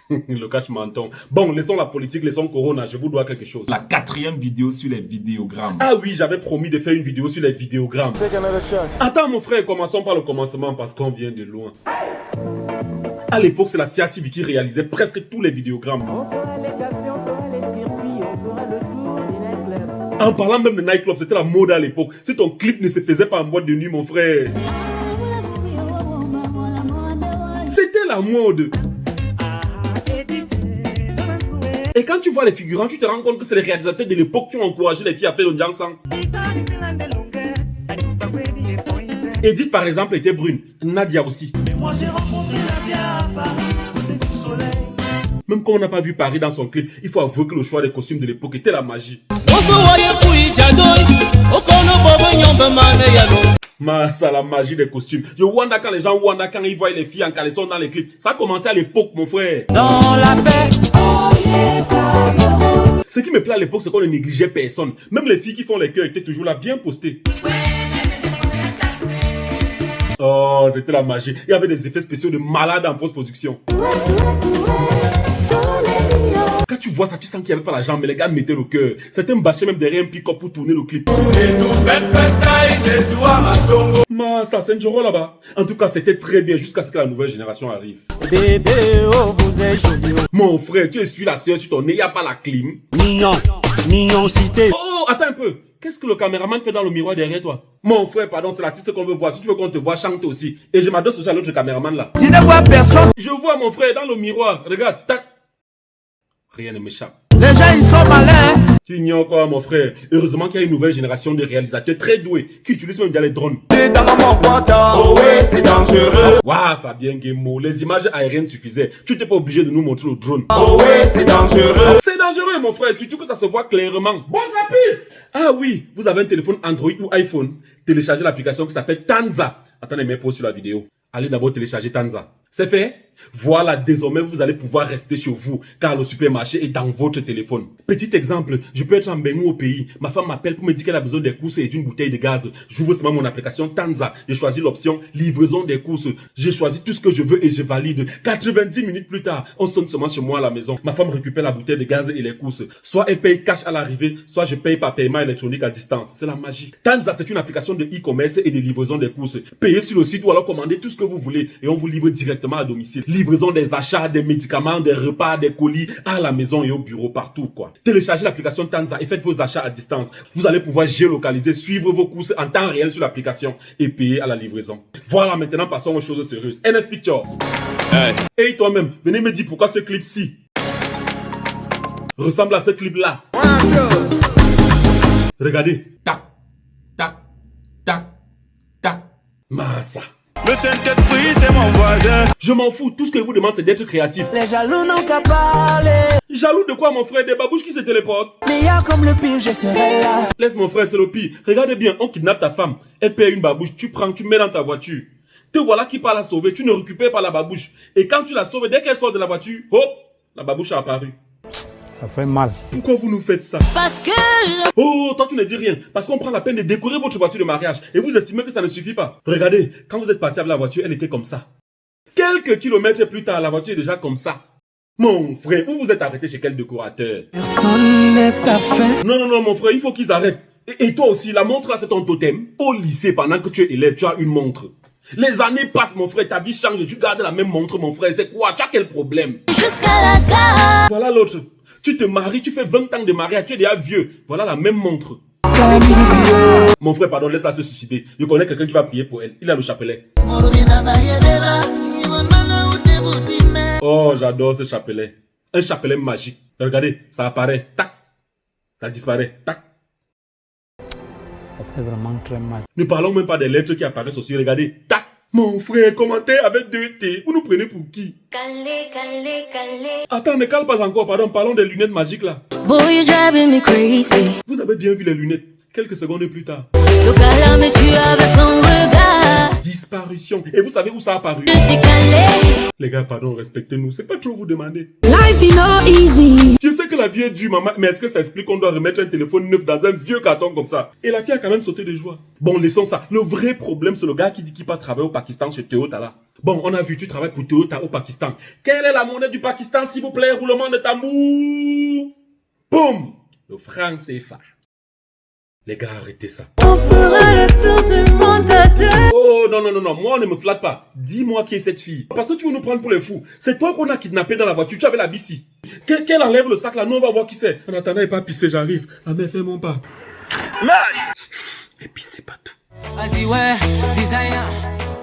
Le cache-menton. Bon, laissons la politique, laissons Corona, je vous dois quelque chose. La 4e vidéo sur les vidéogrammes. Ah oui, j'avais promis de faire une vidéo sur les vidéogrammes. Attends mon frère, commençons par le commencement parce qu'on vient de loin. À l'époque, c'est la CA TV qui réalisait presque tous les vidéogrammes. En parlant même de nightclub, c'était la mode à l'époque. Si ton clip ne se faisait pas en boîte de nuit, mon frère. C'était la mode. Et quand tu vois les figurants, tu te rends compte que c'est les réalisateurs de l'époque qui ont encouragé les filles à faire le dansant. Edith, par exemple, était brune. Nadia aussi. Même quand on n'a pas vu Paris dans son clip, il faut avouer que le choix des costumes de l'époque était la magie. C'est la magie des costumes. Je wonder quand les gens wonder quand ils voient les filles en caleçon dans les clips. Ça a commencé à l'époque, mon frère. Dans la paix. Ce qui me plaît à l'époque, c'est qu'on ne négligeait personne. Même les filles qui font les cœurs étaient toujours là, bien postées. Oh, c'était la magie. Il y avait des effets spéciaux de malade en post-production. Quand tu vois ça, tu sens qu'il n'y avait pas la jambe, mais les gars mettaient le cœur. Certains bâchaient même derrière un pick-up pour tourner le clip. Ça, c'est un joro là-bas. En tout cas, c'était très bien jusqu'à ce que la nouvelle génération arrive. Bébé, oh, vous êtes joli. Mon frère, tu essuies la sueur sur ton nez, il n'y a pas la clim. Mignoncité. Oh, attends un peu. Qu'est-ce que le caméraman fait dans le miroir derrière toi? Mon frère, pardon, c'est l'artiste qu'on veut voir. Si tu veux qu'on te voit, chante aussi. Et je m'adresse aussi à l'autre caméraman là. Tu ne vois personne. Je vois mon frère dans le miroir. Regarde, tac. Rien ne m'échappe. Les gens, ils sont malins. Tu ignores quoi, mon frère? Heureusement qu'il y a une nouvelle génération de réalisateurs très doués qui utilisent même déjà les drones. C'est dans mon pantalon. Oh ouais, c'est dangereux. Waouh, Fabien Guémo, les images aériennes suffisaient. Tu n'étais pas obligé de nous montrer le drone. Oh ouais, c'est dangereux. C'est dangereux, mon frère, surtout que ça se voit clairement. Bosse rapide. Ah oui, vous avez un téléphone Android ou iPhone. Téléchargez l'application qui s'appelle Tanza. Attendez, mais pause sur la vidéo. Allez d'abord télécharger Tanza. C'est fait? Voilà, désormais, vous allez pouvoir rester chez vous, car le supermarché est dans votre téléphone. Petit exemple, je peux être en Bénin au pays. Ma femme m'appelle pour me dire qu'elle a besoin des courses et d'une bouteille de gaz. J'ouvre seulement mon application Tanza. Je choisis l'option livraison des courses. Je choisis tout ce que je veux et je valide. 90 minutes plus tard, on sonne seulement chez moi à la maison. Ma femme récupère la bouteille de gaz et les courses. Soit elle paye cash à l'arrivée, soit je paye par paiement électronique à distance. C'est la magie. Tanza, c'est une application de e-commerce et de livraison des courses. Payez sur le site ou alors commandez tout ce que vous voulez et on vous livre directement à domicile. Livraison des achats, des médicaments, des repas, des colis à la maison et au bureau, partout quoi. Téléchargez l'application Tanza et faites vos achats à distance. Vous allez pouvoir géolocaliser, suivre vos courses en temps réel sur l'application et payer à la livraison. Voilà, maintenant passons aux choses sérieuses. NS Picture. Hey toi-même, venez me dire pourquoi ce clip-ci ressemble à ce clip-là. Regardez. Tac, tac, tac, tac. Massa. Le Saint-Esprit, c'est mon voisin. Je m'en fous, tout ce que je vous demande, c'est d'être créatif. Les jaloux n'ont qu'à parler. Jaloux de quoi, mon frère? Des babouches qui se téléportent. Meilleur comme le pire, je serai là. Laisse mon frère, c'est le pire. Regarde bien, on kidnappe ta femme. Elle perd une babouche, tu prends, tu mets dans ta voiture. Te voilà qui part la sauver, tu ne récupères pas la babouche. Et quand tu la sauves, dès qu'elle sort de la voiture, hop, la babouche a apparu. Ça fait mal. Pourquoi vous nous faites ça? Parce que... Oh, toi tu ne dis rien. Parce qu'on prend la peine de décorer votre voiture de mariage. Et vous estimez que ça ne suffit pas. Regardez, quand vous êtes parti avec la voiture, elle était comme ça. Quelques kilomètres plus tard, la voiture est déjà comme ça. Mon frère, vous vous êtes arrêté chez quel décorateur? Personne n'est parfait. Non, non, non, mon frère, il faut qu'ils arrêtent. Et toi aussi, la montre là, c'est ton totem. Au lycée, pendant que tu es élève, tu as une montre. Les années passent, mon frère, ta vie change. Tu gardes la même montre, mon frère. C'est quoi? Tu as quel problème? Jusqu'à la gare. Voilà l'autre. Tu te maries, tu fais 20 ans de mariage, tu es déjà vieux. Voilà la même montre. Mon frère, pardon, laisse ça se suicider. Je connais quelqu'un qui va prier pour elle. Il a le chapelet. Oh, j'adore ce chapelet. Un chapelet magique. Regardez, ça apparaît. Tac. Ça disparaît. Tac. Ça fait vraiment très mal. Ne parlons même pas des lettres qui apparaissent aussi. Regardez. Tac. Mon frère, commentaire avec 2 T. Vous nous prenez pour qui? Calé. Attends, ne cale pas encore, pardon. Parlons des lunettes magiques là. Boy, you're driving me crazy. Vous avez bien vu les lunettes. Quelques secondes plus tard. Le gars mais tu avais son regard. Disparition. Et vous savez où ça a apparu? Je suis calé. Les gars, pardon, respectez-nous. C'est pas trop vous demander. Life is not easy. Je sais que que la vie est dure, maman. Mais est-ce que ça explique qu'on doit remettre un téléphone neuf dans un vieux carton comme ça? Et la fille a quand même sauté de joie. Bon, laissons ça. Le vrai problème, c'est le gars qui dit qu'il part travailler au Pakistan chez Toyota là. Bon, on a vu, tu travailles pour Toyota au Pakistan. Quelle est la monnaie du Pakistan, s'il vous plaît? Roulement de tambour. Boum! Le franc CFA. Les gars, arrêtez ça. On fera le tour du monde à deux. Oh non, moi on ne me flatte pas. Dis-moi qui est cette fille. Parce que tu veux nous prendre pour les fous. C'est toi qu'on a kidnappé dans la voiture, tu avais la bici. Qu'elle enlève le sac là, nous on va voir qui c'est. En attendant, il n'est pas pissé, j'arrive. La mère fait mon pas. Et puis c'est pas tout. Vas-y ouais, designer,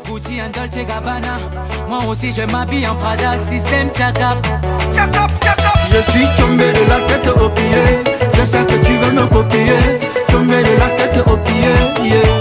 Gucci and Dolce Gabbana. Moi aussi je m'habille en Prada, système Tchakap. Je suis tombé de la tête aux pieds. Je sais que tu veux me copier. Tombé de la tête aux pieds, yeah.